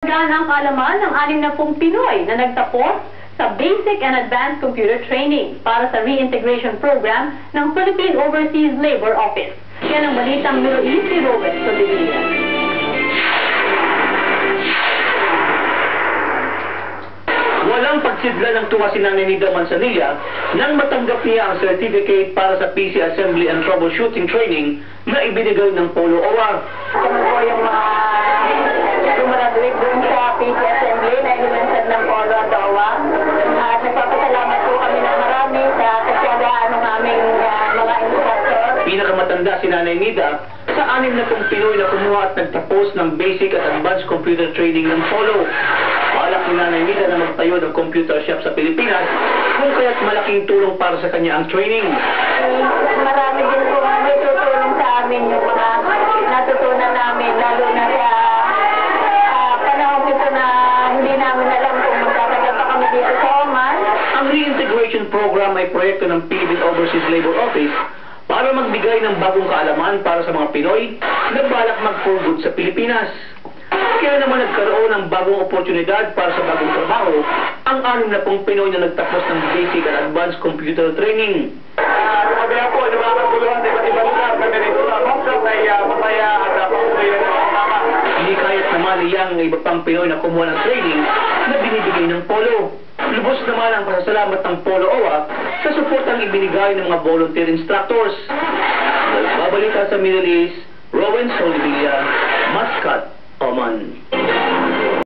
Gaan ang kaalaman ng 60 Pinoy na nagtapos sa Basic and Advanced Computer Training para sa Reintegration Program ng Philippine Overseas Labor Office. Yan ang balitang Middle East ni Robert Soldevilla. Walang pagsidla ng tuwa si Nanay Nida Manzanilla nang matanggap niya ang certificate para sa PC Assembly and Troubleshooting Training na ibinigay ng Polo OWA. Kami po yung mga gumraduate dun sa PC Assembly na inilansad ng Polo at OWA. At nagpapasalamat po kami ng marami sa kasyagaan ng aming mga instructor. Pinakamatanda si Nanay Nida sa 60 Pinoy na kumuha at nagtapos ng Basic at Advanced Computer Training ng Polo. Balak ni Nanay Nida na magtayo ng computer shop sa Pilipinas, kung kaya't malaking tulong para sa kanya ang training. Marami din po may tutulong sa amin yung mga natutunan namin, lalo na sa panahon ito na hindi namin alam kung magkakaroon pa kami dito sa Oman. Ang reintegration program ay proyekto ng Philippine Overseas Labor Office para magbigay ng bagong kaalaman para sa mga Pinoy na balak mag-for good sa Pilipinas. Kaya naman nagkaroon ng bagong oportunidad para sa bagong trabaho ang 60 Pinoy na nagtapos ng Basic and Advanced Computer Training. Kaya po, yung mga kaguluhan sa iba't ibang lugar, kami rito sa Hongkong ay masaya at patuloy na kasama. Hindi kaya't namaliyang ng iba pang Pinoy na kumuha ng training na binibigay ng Polo. Lubos naman ang pasasalamat ng Polo OWA sa suportang ibinigay ng mga volunteer instructors. Nagbabalita sa Middle East, Robert Soldevilla, Muscat, Oman.